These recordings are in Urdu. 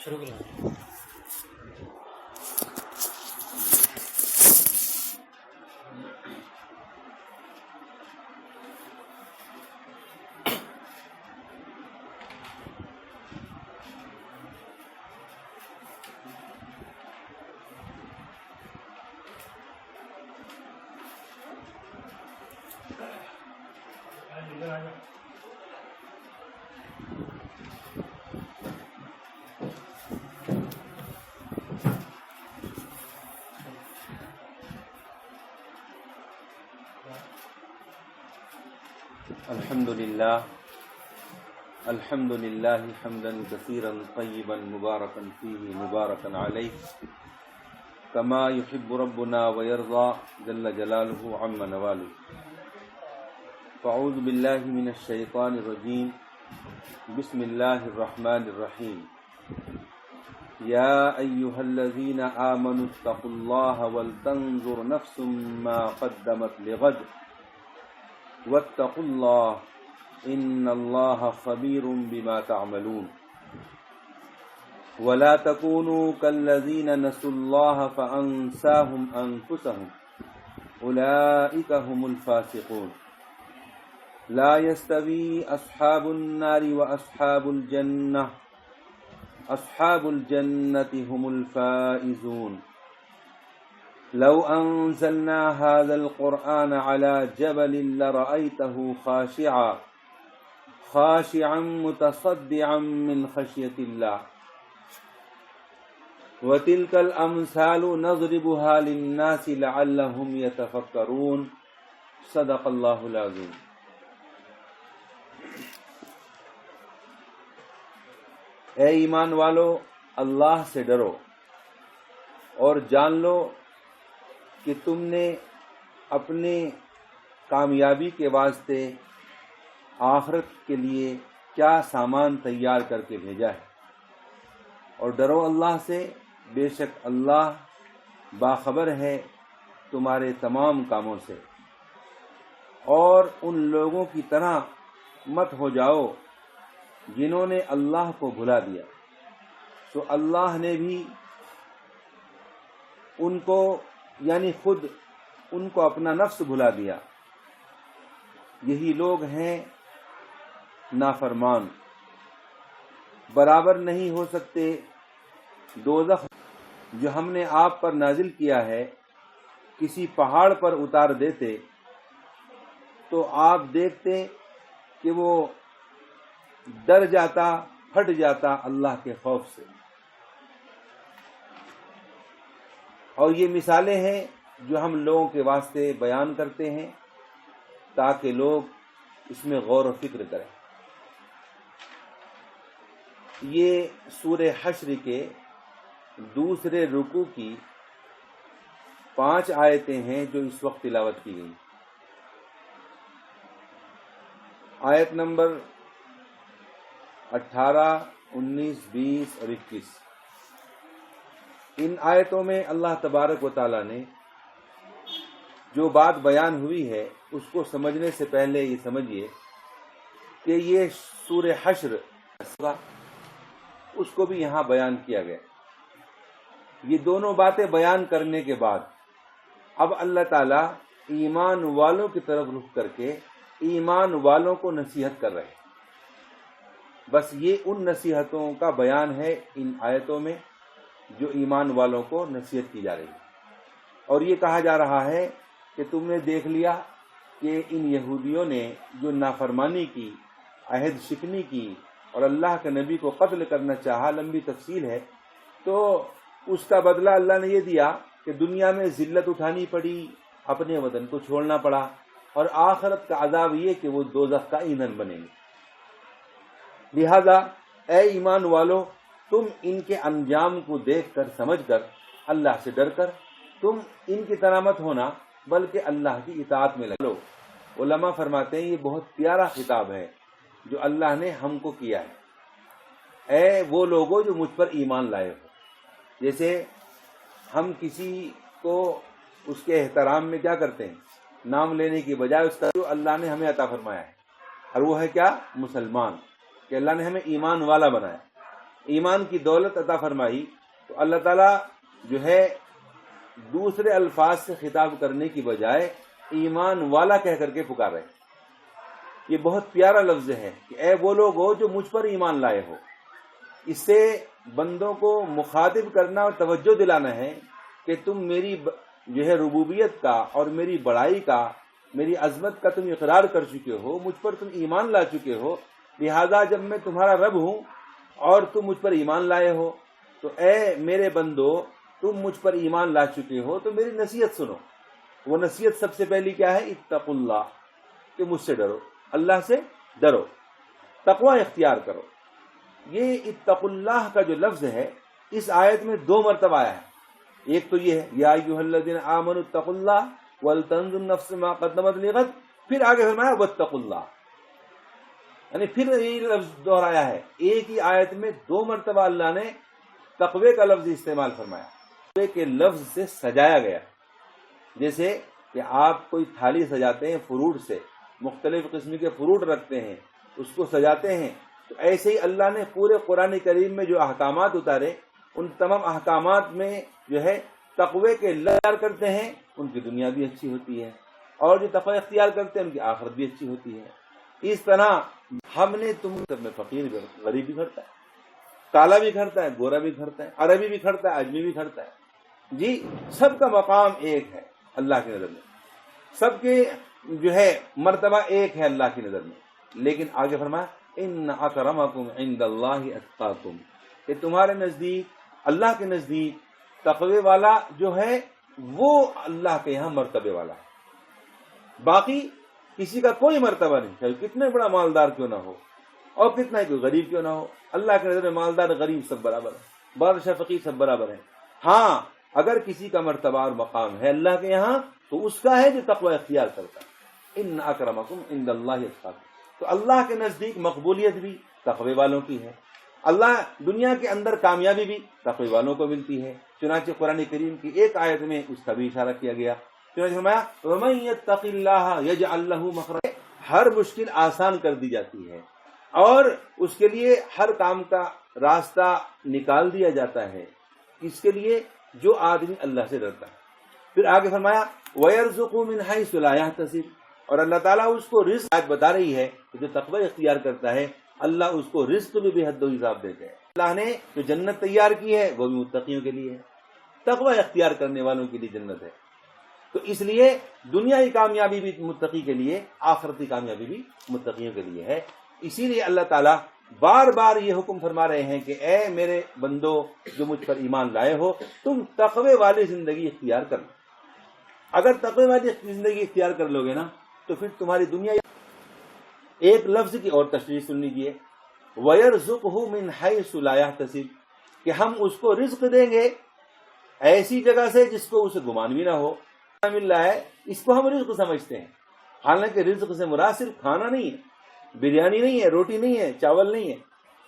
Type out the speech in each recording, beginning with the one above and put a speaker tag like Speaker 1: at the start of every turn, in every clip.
Speaker 1: شروع کریں۔
Speaker 2: الحمد لله حمدا كثيرا طيبا مباركا فيه مباركا عليه كما يحب ربنا ويرضى جل جلاله عم نواله. فاعوذ بالله من الشيطان الرجيم. بسم الله الرحمن الرحيم. يا أيها الذين آمنوا اتقوا الله ولتنظر نفس ما قدمت لغد واتقوا الله ان الله خبير بما تعملون. ولا تكونوا كالذين نسوا الله فأنساهم أنفسهم أولئك هم الفاسقون. لا يستوي أصحاب النار وأصحاب الجنة أصحاب الجنة هم الفائزون. لو أنزلنا هذا القرآن على جبل لرأيته خاشعا متصدعا من خشية الله. وتلك الأمثال نضربها للناس لعلهم يتفكرون. صدق الله العظيم.
Speaker 3: اے ایمان والو، اللہ سے ڈرو اور جان لو کہ تم نے اپنے کامیابی کے واسطے آخرت کے لیے کیا سامان تیار کر کے بھیجا ہے، اور ڈرو اللہ سے، بے شک اللہ باخبر ہے تمہارے تمام کاموں سے. اور ان لوگوں کی طرح مت ہو جاؤ جنہوں نے اللہ کو بھلا دیا، تو اللہ نے بھی ان کو یعنی خود ان کو اپنا نفس بھلا دیا. یہی لوگ ہیں نافرمان. برابر نہیں ہو سکتے دوزخ جو ہم نے آپ پر نازل کیا ہے کسی پہاڑ پر اتار دیتے تو آپ دیکھتے کہ وہ ڈر جاتا، پھٹ جاتا اللہ کے خوف سے. اور یہ مثالیں ہیں جو ہم لوگوں کے واسطے بیان کرتے ہیں تاکہ لوگ اس میں غور و فکر کریں. یہ سورہ حشر کے دوسرے رکوع کی 5 آیتیں ہیں جو اس وقت تلاوت کی گئی. آیت نمبر 18، 19، 20 اور 21. ان آیتوں میں اللہ تبارک و تعالی نے جو بات بیان ہوئی ہے اس کو سمجھنے سے پہلے یہ سمجھیے کہ یہ سورہ حشر اس کو بھی یہاں بیان کیا گیا. یہ دونوں باتیں بیان کرنے کے بعد اب اللہ تعالیٰ ایمان والوں کی طرف رخ کر کے ایمان والوں کو نصیحت کر رہے ہیں. بس یہ ان نصیحتوں کا بیان ہے ان آیتوں میں جو ایمان والوں کو نصیحت کی جا رہی ہے. اور یہ کہا جا رہا ہے کہ تم نے دیکھ لیا کہ ان یہودیوں نے جو نافرمانی کی، عہد شکنی کی اور اللہ کے نبی کو قتل کرنا چاہا، لمبی تفصیل ہے، تو اس کا بدلہ اللہ نے یہ دیا کہ دنیا میں ذلت اٹھانی پڑی، اپنے وطن کو چھوڑنا پڑا، اور آخرت کا عذاب یہ کہ وہ دوزخ کا ایندھن بنیں گے. لہذا اے ایمان والو، تم ان کے انجام کو دیکھ کر سمجھ کر اللہ سے ڈر کر تم ان کی طرح مت ہونا بلکہ اللہ کی اطاعت میں لگو. علماء فرماتے ہیں یہ بہت پیارا خطاب ہے جو اللہ نے ہم کو کیا ہے. اے وہ لوگوں جو مجھ پر ایمان لائے ہو. جیسے ہم کسی کو اس کے احترام میں کیا کرتے ہیں، نام لینے کی بجائے اس کا جو اللہ نے ہمیں عطا فرمایا ہے، اور وہ ہے کیا، مسلمان، کہ اللہ نے ہمیں ایمان والا بنایا. ایمان کی دولت عطا فرمائی تو اللہ تعالیٰ جو ہے دوسرے الفاظ سے خطاب کرنے کی بجائے ایمان والا کہہ کر کے پکار رہے. یہ بہت پیارا لفظ ہے کہ اے وہ لوگ ہو جو مجھ پر ایمان لائے ہو. اس سے بندوں کو مخاطب کرنا اور توجہ دلانا ہے کہ تم میری جو ہے ربوبیت کا اور میری بڑائی کا، میری عظمت کا تم اقرار کر چکے ہو، مجھ پر تم ایمان لا چکے ہو، لہذا جب میں تمہارا رب ہوں اور تم مجھ پر ایمان لائے ہو تو اے میرے بندو تم مجھ پر ایمان لا چکے ہو تو میری نصیحت سنو. وہ نصیحت سب سے پہلی کیا ہے؟ اتقوا اللہ، کہ مجھ سے ڈرو، اللہ سے ڈرو، تقوی اختیار کرو. یہ اتقوا اللہ کا جو لفظ ہے اس آیت میں 2 مرتبہ آیا ہے. ایک تو یہ ہے یا ایھا الذین آمنوا اتقوا اللہ ولتنظر نفس ما قدمت لغد، پھر آگے فرمایا واتقوا اللہ، یعنی پھر یہ لفظ دہرایا ہے. ایک ہی آیت میں 2 مرتبہ اللہ نے تقوی کا لفظ استعمال فرمایا. تقوی کے لفظ سے سجایا گیا، جیسے کہ آپ کوئی تھالی سجاتے ہیں فروٹ سے، مختلف قسم کے فروٹ رکھتے ہیں، اس کو سجاتے ہیں، تو ایسے ہی اللہ نے پورے قرآن کریم میں جو احکامات اتارے ان تمام احکامات میں جو ہے تقوی کے اختیار کرتے ہیں ان کی دنیا بھی اچھی ہوتی ہے، اور جو تقوی اختیار کرتے ہیں ان کی آخرت بھی اچھی ہوتی ہے. اس طرح ہم نے تم سب میں فقیر غریب بھی کھڑتا ہے، کالا بھی کھڑتا ہے، گورا بھی کھڑتا ہے، عربی بھی کھڑتا ہے، اجمی بھی کھڑتا ہے. جی سب کا مقام ایک ہے اللہ کی نظر میں، سب کے جو ہے مرتبہ ایک ہے اللہ کی نظر میں. لیکن آگے فرمایا ان اکرمکم عند اللہ اتقاکم، کہ تمہارے نزدیک، اللہ کے نزدیک تقوی والا جو ہے وہ اللہ کے یہاں مرتبے والا ہے. باقی کسی کا کوئی مرتبہ نہیں، چاہے کتنے بڑا مالدار کیوں نہ ہو اور کتنا ہی کوئی غریب کیوں نہ ہو، اللہ کی نظر میں مالدار غریب سب برابر ہے، بادشاہ فقیر سب برابر ہیں. ہاں اگر کسی کا مرتبہ اور مقام ہے اللہ کے یہاں تو اس کا ہے جو تقوی اختیار کرتا ہے. ان اکرمکم عند اللہ اتقاکم، تو اللہ کے نزدیک مقبولیت بھی تقوی والوں کی ہے. اللہ دنیا کے اندر کامیابی بھی تقوی والوں کو ملتی ہے. چنانچہ قرآن کریم کی ایک آیت میں اس کا بھی اشارہ کیا گیا. چنانچہ فرمایا وَمَن يَتَّقِ اللَّهَ يَجْعَل لَّهُ مَخْرَجًا، ہر مشکل آسان کر دی جاتی ہے اور اس کے لیے ہر کام کا راستہ نکال دیا جاتا ہے، اس کے لیے جو آدمی اللہ سے ڈرتا ہے. پھر آگے فرمایا وَيَرْزُقُهُ مِنْ حَيْثُ لَا يَحْتَسِبُ، اور اللہ تعالیٰ اس کو رزق، آیت بتا رہی ہے کہ جو تقوی اختیار کرتا ہے اللہ اس کو رزق بھی بے حد و حساب دیتے ہیں. اللہ نے جو جنت تیار کی ہے وہ بھی متقیوں کے لیے ہے، تقوی اختیار کرنے والوں کے لیے جنت ہے. تو اس لیے دنیائی کامیابی بھی متقی کے لیے، آخرتی کامیابی بھی متقیوں کے لیے ہے. اسی لیے اللہ تعالیٰ بار بار یہ حکم فرما رہے ہیں کہ اے میرے بندو جو مجھ پر ایمان لائے ہو تم تقوی والی زندگی اختیار کر لو. اگر تقوی والی زندگی اختیار کر لو گے نا تو پھر تمہاری دنیا. ایک لفظ کی اور تشریح سن لیجیے وَيَرْزُقْهُ مِنْ حَيْثُ لَا يَحْتَسِبُ، کہ ہم اس کو رزق دیں گے ایسی جگہ سے جس کو اسے گمان بھی نہ ہو. مل رہا ہے اس کو ہم رزق سمجھتے ہیں، حالانکہ رزق سے مراد صرف کھانا نہیں ہے، بریانی نہیں ہے، روٹی نہیں ہے، چاول نہیں ہے،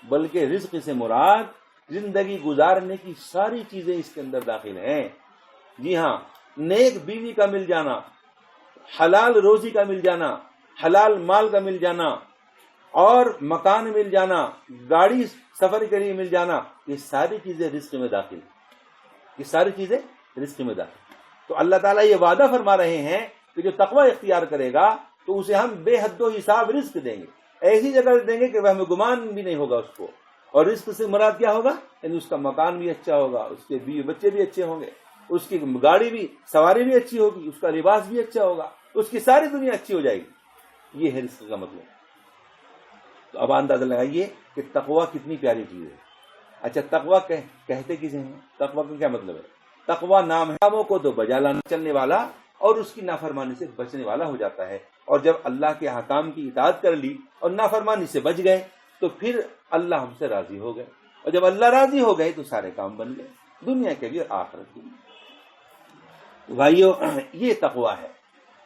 Speaker 3: بلکہ رزق سے مراد زندگی گزارنے کی ساری چیزیں اس کے اندر داخل ہیں. جی ہاں، نیک بیوی کا مل جانا، حلال روزی کا مل جانا، حلال مال کا مل جانا، اور مکان مل جانا، گاڑی سفر کے لیے مل جانا، یہ ساری چیزیں رزق میں داخل، یہ ساری چیزیں رزق میں داخل. تو اللہ تعالیٰ یہ وعدہ فرما رہے ہیں کہ جو تقوی اختیار کرے گا تو اسے ہم بے حد و حساب رزق دیں گے، ایسی جگہ دیں گے کہ وہ ہمیں گمان بھی نہیں ہوگا اس کو. اور رزق سے مراد کیا ہوگا؟ یعنی اس کا مکان بھی اچھا ہوگا، اس کے بیوی بچے بھی اچھے ہوں گے، اس کی گاڑی بھی سواری بھی اچھی ہوگی، اس کا لباس بھی اچھا ہوگا، اس کی ساری دنیا اچھی ہو جائے گی. یہ ہے رزق کا مطلب. تو اب اندازہ لگائیے کہ تقوی کتنی پیاری چیز ہے. اچھا تقوی کہتے کسے ہیں؟ تقوی کا کیا مطلب ہے؟ تقوی نام ہے کاموں کو تو بجا لانے چلنے والا اور اس کی نافرمانی سے بچنے والا ہو جاتا ہے. اور جب اللہ کے احکام کی اطاعت کر لی اور نافرمانی سے بچ گئے تو پھر اللہ ہم سے راضی ہو گئے، اور جب اللہ راضی ہو گئے تو سارے کام بن گئے، دنیا کے بھی اور آخرت کے بھی. بھائیو یہ تقوی ہے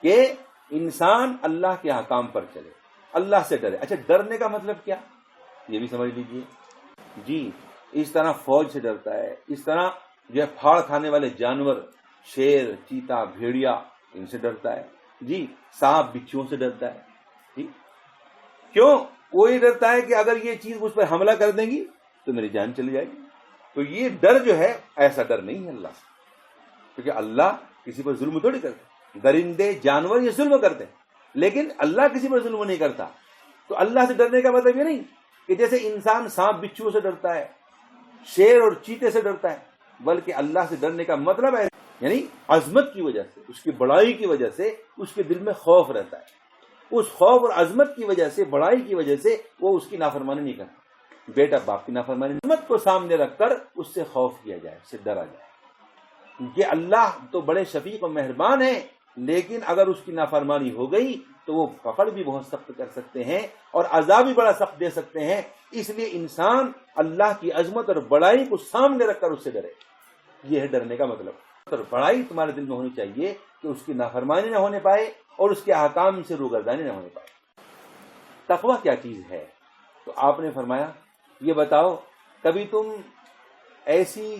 Speaker 3: کہ انسان اللہ کے احکام پر چلے، اللہ سے ڈرے. اچھا ڈرنے کا مطلب کیا یہ بھی سمجھ لیجئے. جی اس طرح فوج سے ڈرتا ہے، اس طرح جو ہے پھاڑ کھانے والے جانور، شیر، چیتا، بھیڑیا، ان سے ڈرتا ہے. جی سانپ بچھوؤں سے ڈرتا ہے. جی کیوں؟ وہی ڈرتا ہے کہ اگر یہ چیز مجھ پر حملہ کر دیں گی تو میری جان چلی جائے گی. تو یہ ڈر جو ہے ایسا ڈر نہیں ہے اللہ سے، کیونکہ اللہ کسی پر ظلم تھوڑی کرتے. درندے جانور یہ ظلم کرتے ہیں لیکن اللہ کسی پر ظلم نہیں کرتا. تو اللہ سے ڈرنے کا مطلب یہ نہیں کہ جیسے انسان سانپ بچھو سے ڈرتا ہے، شیر اور چیتے سے ڈرتا ہے، بلکہ اللہ سے ڈرنے کا مطلب ہے یعنی عظمت کی وجہ سے، اس کی بڑائی کی وجہ سے اس کے دل میں خوف رہتا ہے. اس خوف اور عظمت کی وجہ سے، بڑائی کی وجہ سے وہ اس کی نافرمانی نہیں کرتا. بیٹا باپ کی نافرمانی، عظمت کو سامنے رکھ کر اس سے خوف کیا جائے، اس سے ڈرا جائے کہ اللہ تو بڑے شفیق و مہربان ہیں، لیکن اگر اس کی نافرمانی ہو گئی تو وہ پکڑ بھی بہت سخت کر سکتے ہیں اور عذاب بھی بڑا سخت دے سکتے ہیں. اس لیے انسان اللہ کی عظمت اور بڑائی کو سامنے رکھ کر اس سے ڈرے. یہ ہے ڈرنے کا مطلب. اور بڑائی تمہارے دل میں ہونی چاہیے کہ اس کی نافرمانی نہ ہونے پائے اور اس کے احکام سے روگردانی نہ ہونے پائے. تقویٰ کیا چیز ہے؟ تو آپ نے فرمایا یہ بتاؤ کبھی تم ایسی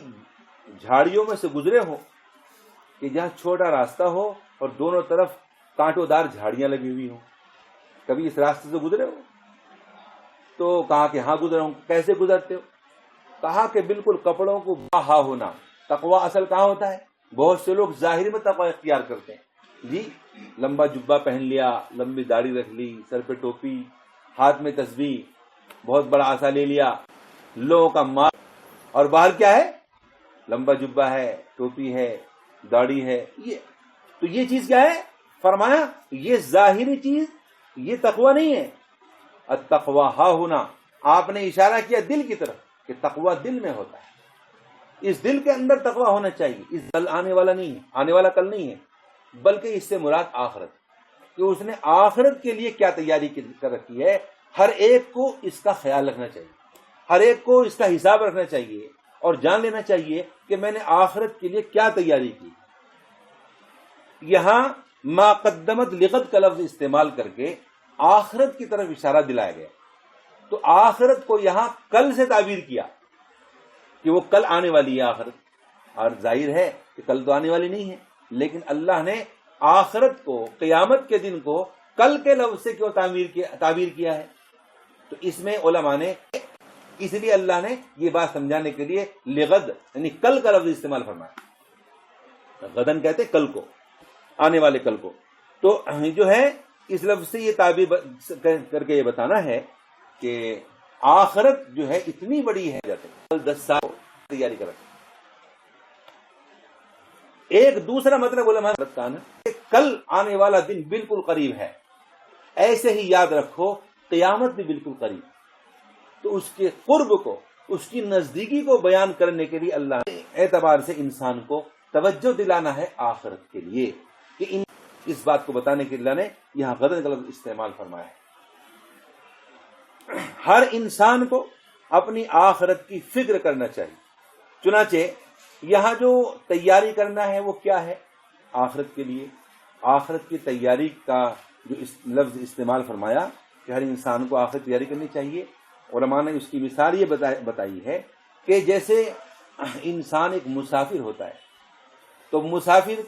Speaker 3: جھاڑیوں میں سے گزرے ہو کہ جہاں چھوٹا راستہ ہو اور دونوں طرف کانٹوں دار جھاڑیاں لگی ہوئی ہوں؟ کبھی اس راستے سے گزرے ہو؟ تو کہا کہ ہاں گزرا ہوں. کیسے گزرتے ہو؟ کہا کہ بالکل کپڑوں کو باہا ہونا. تقویٰ اصل کہاں ہوتا ہے؟ بہت سے لوگ ظاہر میں تقویٰ اختیار کرتے ہیں جی، لمبا جبہ پہن لیا، لمبی داڑھی رکھ لی، سر پہ ٹوپی، ہاتھ میں تسبیح، بہت بڑا عصا لے لیا، لوگوں کا مال، اور باہر کیا ہے؟ لمبا جبہ ہے، ٹوپی ہے، داڑھی ہے. تو یہ چیز کیا ہے؟ فرمایا یہ ظاہری چیز یہ تقویٰ نہیں ہے. التقویٰ ہا ہونا. آپ نے اشارہ کیا دل کی طرف کہ تقویٰ دل میں ہوتا ہے. اس دل کے اندر تقویٰ ہونا چاہیے. اس کل آنے والا نہیں ہے، آنے والا کل نہیں ہے، بلکہ اس سے مراد آخرت، کہ اس نے آخرت کے لیے کیا تیاری کر رکھی ہے. ہر ایک کو اس کا خیال رکھنا چاہیے، ہر ایک کو اس کا حساب رکھنا چاہیے اور جان لینا چاہیے کہ میں نے آخرت کے لیے کیا تیاری کی. یہاں ما قدمت لغت کا لفظ استعمال کر کے آخرت کی طرف اشارہ دلایا گیا. تو آخرت کو یہاں کل سے تعبیر کیا کہ وہ کل آنے والی ہے آخرت. اور ظاہر ہے کہ کل تو آنے والی نہیں ہے، لیکن اللہ نے آخرت کو، قیامت کے دن کو کل کے لفظ سے کیوں تعبیر کیا ہے؟ تو اس میں علماء نے اس لیے اللہ نے یہ بات سمجھانے کے لیے لغد یعنی کل کا لفظ استعمال فرمایا. غدن کہتے کل کو، آنے والے کل کو. تو جو ہے اس لفظ سے یہ تعبیر کر کے یہ بتانا ہے کہ آخرت جو ہے اتنی بڑی ہے، کل 10 سال تیاری کر. ایک دوسرا مطلب علماء نے بتانا کہ کل آنے والا دن بالکل قریب ہے. ایسے ہی یاد رکھو قیامت بھی بالکل قریب. تو اس کے قرب کو، اس کی نزدیکی کو بیان کرنے کے لیے اللہ نے اعتبار سے انسان کو توجہ دلانا ہے آخرت کے لیے، کہ اس بات کو بتانے کے لیے اللہ نے یہاں غدن کا لفظ استعمال فرمایا ہے. ہر انسان کو اپنی آخرت کی فکر کرنا چاہیے. چنانچہ یہاں جو تیاری کرنا ہے وہ کیا ہے آخرت کے لیے؟ آخرت کی تیاری کا جو لفظ استعمال فرمایا کہ ہر انسان کو آخرت تیاری کرنی چاہیے. علماء نے اس کی مثال یہ بتائی ہے کہ جیسے انسان ایک مسافر ہوتا ہے، تو مسافر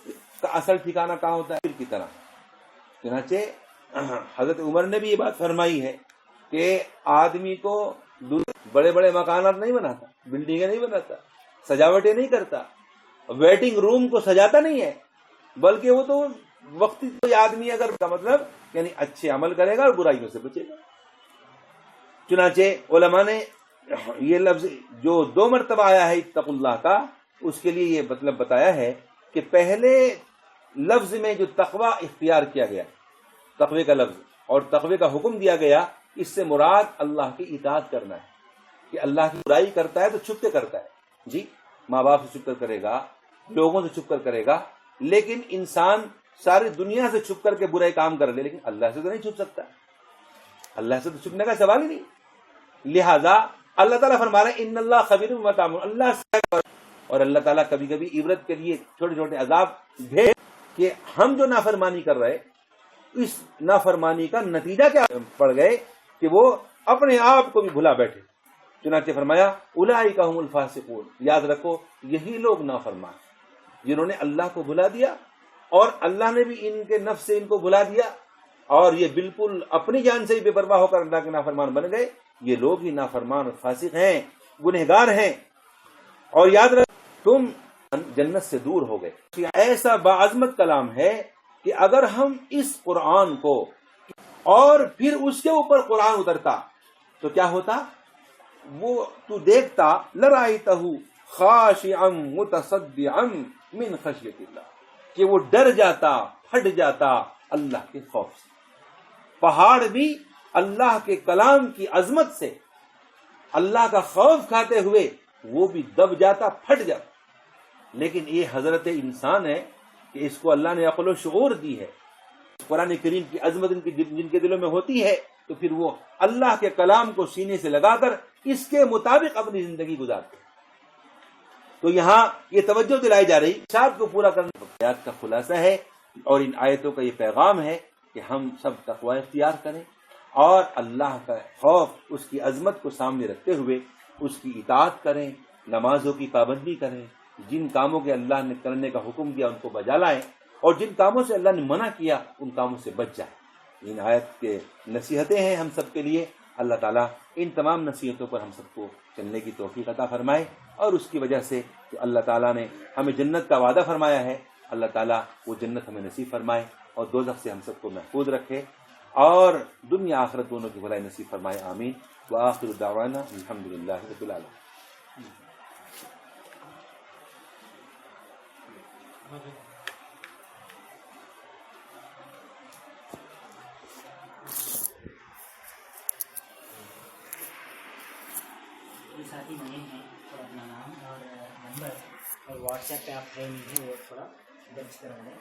Speaker 3: کا اصل ٹھکانہ کہاں ہوتا ہے؟ کی طرح. چنانچہ حضرت عمر نے بھی یہ بات فرمائی ہے کہ آدمی کو بڑے بڑے مکانات نہیں بناتا، بلڈنگیں نہیں بناتا، سجاوٹیں نہیں کرتا، ویٹنگ روم کو سجاتا نہیں ہے، بلکہ وہ تو وقتی کوئی آدمی اگر کا مطلب یعنی اچھے عمل کرے گا اور برائیوں سے بچے گا. چنانچہ علماء نے یہ لفظ جو 2 مرتبہ آیا ہے اتقوا اللہ کا، اس کے لیے یہ مطلب بتایا ہے کہ پہلے لفظ میں جو تقوی اختیار کیا گیا، تقوی کا لفظ اور تقوی کا حکم دیا گیا، اس سے مراد اللہ کی اطاعت کرنا ہے. کہ اللہ کی برائی کرتا ہے تو چھپ کے کرتا ہے، جی ماں باپ سے چھپ کر کرے گا، لوگوں سے چھپ کر کرے گا، لیکن انسان ساری دنیا سے چھپ کر کے برے کام کر لے، لیکن اللہ سے تو نہیں چھپ سکتا. اللہ سے تو چھپنے کا سوال ہی نہیں. لہذا اللہ تعالیٰ فرما رہے ہیں ان اللہ خبیر بما تعملون. اللہ سے، اور اللہ تعالیٰ کبھی کبھی عبرت کے لیے چھوٹے چھوٹے عذاب بھیج کہ ہم جو نافرمانی کر رہے، اس نافرمانی کا نتیجہ کیا پڑ گئے کہ وہ اپنے آپ کو بھی بھلا بیٹھے. چنانچہ فرمایا اولئک هم الفاسقون. یاد رکھو یہی لوگ نافرمان جنہوں نے اللہ کو بھلا دیا اور اللہ نے بھی ان کے نفس سے ان کو بھلا دیا اور یہ بالکل اپنی جان سے ہی بے پرواہ ہو کر اللہ کے نافرمان بن گئے. یہ لوگ ہی نافرمان اور فاسق ہیں. گنہگار ہیں، اور یاد رکھ تم جنت سے دور ہو گئے۔ ایسا باعظمت کلام ہے کہ اگر ہم اس قرآن کو اور پھر اس کے اوپر قرآن اترتا تو کیا ہوتا؟ وہ تو دیکھتا لرائتہ خاشعا متصدعا من خشیت اللہ، کہ وہ ڈر جاتا، پھٹ جاتا اللہ کے خوف سے۔ پہاڑ بھی اللہ کے کلام کی عظمت سے اللہ کا خوف کھاتے ہوئے وہ بھی دب جاتا، پھٹ جاتا۔ لیکن یہ حضرت انسان ہے کہ اس کو اللہ نے عقل و شعور دی ہے، قرآن کریم کی عظمت جن کے دلوں میں ہوتی ہے تو پھر وہ اللہ کے کلام کو سینے سے لگا کر اس کے مطابق اپنی زندگی گزارتے ہیں۔ تو یہاں یہ توجہ دلائی جا رہی ارشاد کو پورا کرنے آیات کا خلاصہ ہے، اور ان آیتوں کا یہ پیغام ہے کہ ہم سب تقوی اختیار کریں اور اللہ کا خوف، اس کی عظمت کو سامنے رکھتے ہوئے اس کی اطاعت کریں، نمازوں کی پابندی کریں، جن کاموں کے اللہ نے کرنے کا حکم دیا ان کو بجا لائیں، اور جن کاموں سے اللہ نے منع کیا ان کاموں سے بچ جائیں۔ ان آیت کے نصیحتیں ہیں ہم سب کے لیے۔ اللہ تعالیٰ ان تمام نصیحتوں پر ہم سب کو چلنے کی توفیق عطا فرمائے، اور اس کی وجہ سے کہ اللہ تعالیٰ نے ہمیں جنت کا وعدہ فرمایا ہے، اللہ تعالیٰ وہ جنت ہمیں نصیب فرمائے اور دوزخ سے ہم سب کو محفوظ رکھے، اور دنیا آخرت دونوں کی بھلائی نصیب فرمائے، آمین۔ وآخر دعوانا الحمدللہ رب العالمین۔
Speaker 1: ساتھی نئے ہیں اور اپنا نام اور نمبر اور واٹس ایپ پہ آپ ہے نہیں ہے وہ تھوڑا درج کرا دیں۔